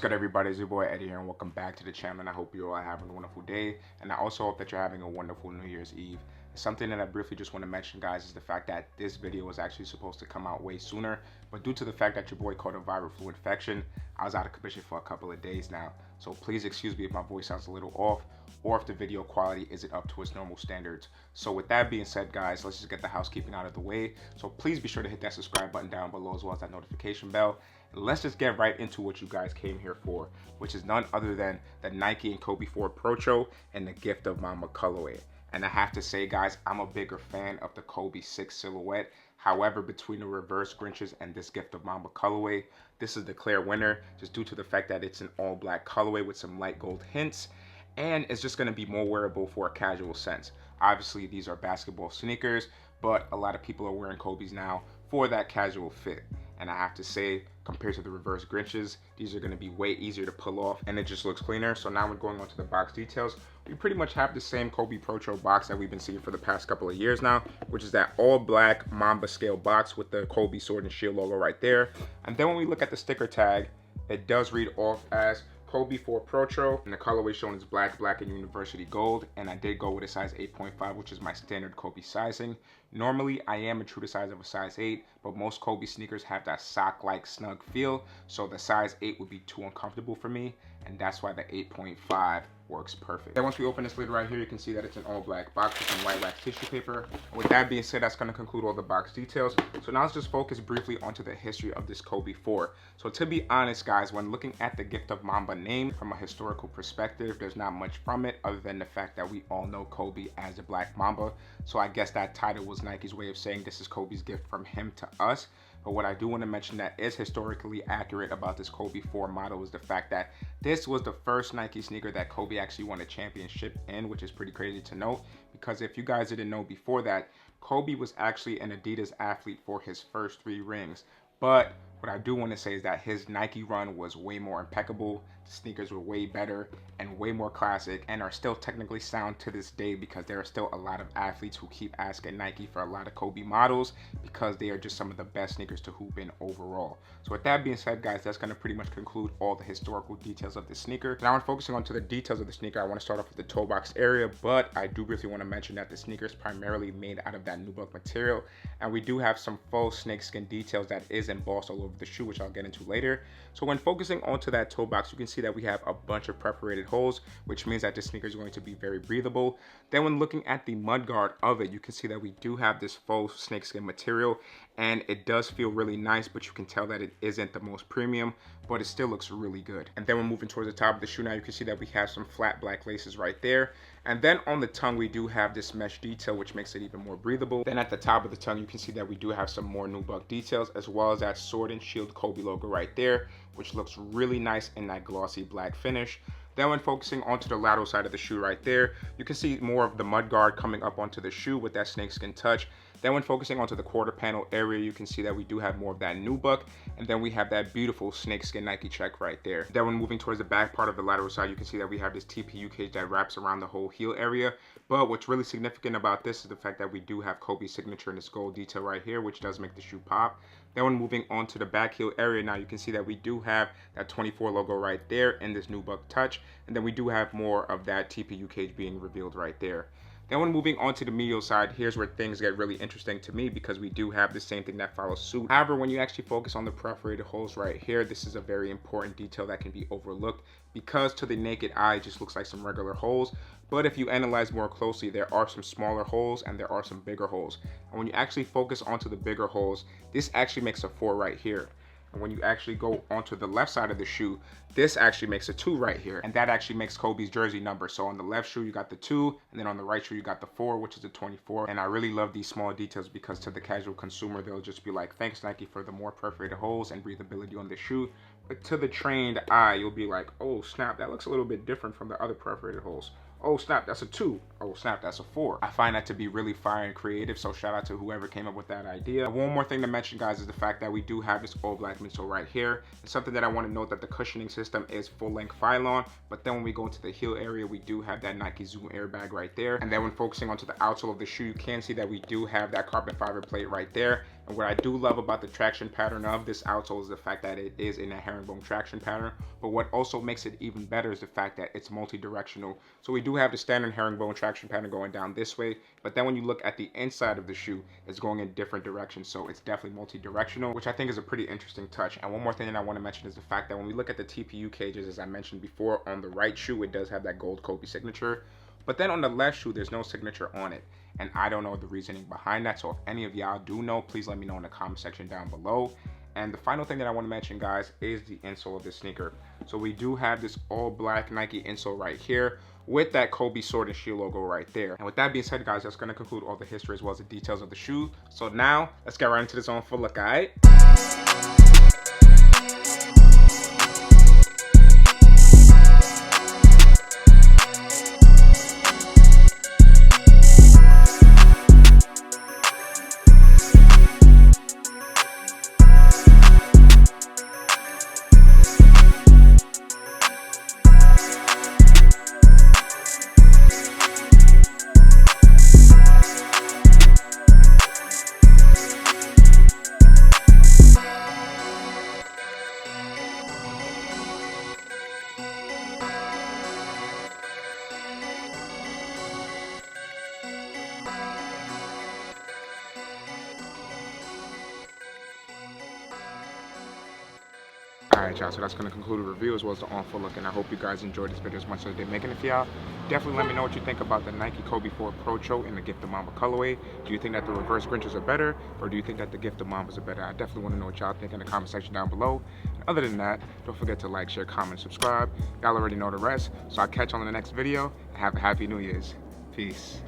good, everybody? It's your boy Eddie here, and welcome back to the channel. And I hope you all are having a wonderful day, and I also hope that you're having a wonderful New Year's Eve. Something that I briefly just want to mention, guys, is the fact that this video was actually supposed to come out way sooner, but due to the fact that your boy caught a viral flu infection, I was out of commission for a couple of days now. So please excuse me if my voice sounds a little off, or if the video quality isn't up to its normal standards. So with that being said, guys, let's just get the housekeeping out of the way. So please be sure to hit that subscribe button down below, as well as that notification bell. Let's just get right into what you guys came here for, which is none other than the Nike and Kobe 4 Protro and the Gift of Mamba colorway. And I have to say, guys, I'm a bigger fan of the Kobe 6 silhouette. However, between the reverse Grinches and this Gift of Mamba colorway, this is the clear winner, just due to the fact that it's an all black colorway with some light gold hints, and it's just going to be more wearable for a casual sense. Obviously, these are basketball sneakers, but a lot of people are wearing Kobe's now for that casual fit. And I have to say, compared to the reverse Grinches, these are going to be way easier to pull off, and it just looks cleaner. So now we're going on to the box details. We pretty much have the same Kobe Protro box that we've been seeing for the past couple of years now, which is that all black Mamba scale box with the Kobe sword and shield logo right there. And then when we look at the sticker tag, it does read off as Kobe 4 Protro, and the colorway shown is black, and university gold, and I did go with a size 8.5, which is my standard Kobe sizing. Normally, I am a true to size of a size 8, but most Kobe sneakers have that sock-like snug feel, so the size 8 would be too uncomfortable for me, and that's why the 8.5 works perfect. Then once we open this lid right here, you can see that it's an all black box with some white wax tissue paper. With that being said, that's going to conclude all the box details. So now let's just focus briefly onto the history of this Kobe 4. So to be honest, guys, when looking at the Gift of Mamba name from a historical perspective, there's not much from it other than the fact that we all know Kobe as the Black Mamba. So I guess that title was Nike's way of saying this is Kobe's gift from him to us. But what I do want to mention that is historically accurate about this Kobe 4 model is the fact that this was the first Nike sneaker that Kobe actually won a championship in, which is pretty crazy to note, because if you guys didn't know before that, Kobe was actually an Adidas athlete for his first 3 rings. But what I do want to say is that his Nike run was way more impeccable, the sneakers were way better and way more classic, and are still technically sound to this day, because there are still a lot of athletes who keep asking Nike for a lot of Kobe models because they are just some of the best sneakers to hoop in overall. So with that being said, guys, that's going to pretty much conclude all the historical details of the sneaker. Now, when focusing on to the details of the sneaker, I want to start off with the toe box area, but I do briefly want to mention that the sneaker is primarily made out of that nubuck material, and we do have some faux snakeskin details that is embossed all over the shoe, which I'll get into later. So when focusing onto that toe box, you can see that we have a bunch of perforated holes, which means that this sneaker is going to be very breathable. Then when looking at the mudguard of it, you can see that we do have this faux snakeskin material, and it does feel really nice, but you can tell that it isn't the most premium, but it still looks really good. And then when moving towards the top of the shoe now, you can see that we have some flat black laces right there. And then on the tongue, we do have this mesh detail, which makes it even more breathable. Then at the top of the tongue, you can see that we do have some more nubuck details, as well as that sword and shield Kobe logo right there, which looks really nice in that glossy black finish. Then when focusing onto the lateral side of the shoe right there, you can see more of the mudguard coming up onto the shoe with that snakeskin touch. Then when focusing onto the quarter panel area, you can see that we do have more of that nubuck, and then we have that beautiful snakeskin Nike check right there. Then when moving towards the back part of the lateral side, you can see that we have this TPU cage that wraps around the whole heel area. But what's really significant about this is the fact that we do have Kobe's signature in this gold detail right here, which does make the shoe pop. Then when moving on to the back heel area now, you can see that we do have that 24 logo right there in this nubuck touch, and then we do have more of that TPU cage being revealed right there. Then when moving on to the medial side, here's where things get really interesting to me, because we do have the same thing that follows suit. However, when you actually focus on the perforated holes right here, this is a very important detail that can be overlooked, because to the naked eye, it just looks like some regular holes. But if you analyze more closely, there are some smaller holes and there are some bigger holes. And when you actually focus onto the bigger holes, this actually makes a 4 right here. And when you actually go onto the left side of the shoe, this actually makes a 2 right here. And that actually makes Kobe's jersey number. So on the left shoe, you got the 2, and then on the right shoe, you got the 4, which is the 24. And I really love these small details, because to the casual consumer, they'll just be like, thanks Nike for the more perforated holes and breathability on the shoe. But to the trained eye, you'll be like, oh snap, that looks a little bit different from the other perforated holes. Oh snap, that's a 2. Oh snap, that's a 4. I find that to be really fire and creative, so shout out to whoever came up with that idea. And one more thing to mention, guys, is the fact that we do have this all black midsole right here. It's something that I want to note, that the cushioning system is full length Phylon, but then when we go into the heel area, we do have that Nike Zoom airbag right there. And then when focusing onto the outsole of the shoe, you can see that we do have that carbon fiber plate right there. And what I do love about the traction pattern of this outsole is the fact that it is in a herringbone traction pattern. But what also makes it even better is the fact that it's multi-directional. So we do have the standard herringbone traction pattern going down this way, but then when you look at the inside of the shoe, it's going in different directions. So it's definitely multi-directional, which I think is a pretty interesting touch. And one more thing that I want to mention is the fact that when we look at the TPU cages, as I mentioned before, on the right shoe, it does have that gold Kobe signature. But then on the left shoe, there's no signature on it. And I don't know the reasoning behind that. So if any of y'all do know, please let me know in the comment section down below. And the final thing that I want to mention, guys, is the insole of this sneaker. So we do have this all black Nike insole right here with that Kobe sword and shield logo right there. And with that being said, guys, that's going to conclude all the history as well as the details of the shoe. So now let's get right into this on full look, all right? Alright, y'all, so that's going to conclude the review as well as the on full look, and I hope you guys enjoyed this video as much as I did making it for y'all. Definitely let me know what you think about the Nike Kobe 4 Protro in the Gift of Mamba colorway. Do you think that the reverse Grinches are better, or do you think that the Gift of Mambas are better? I definitely want to know what y'all think in the comment section down below. And other than that, don't forget to like, share, comment, subscribe. Y'all already know the rest, so I'll catch you on the next video, and have a happy New Year's. Peace.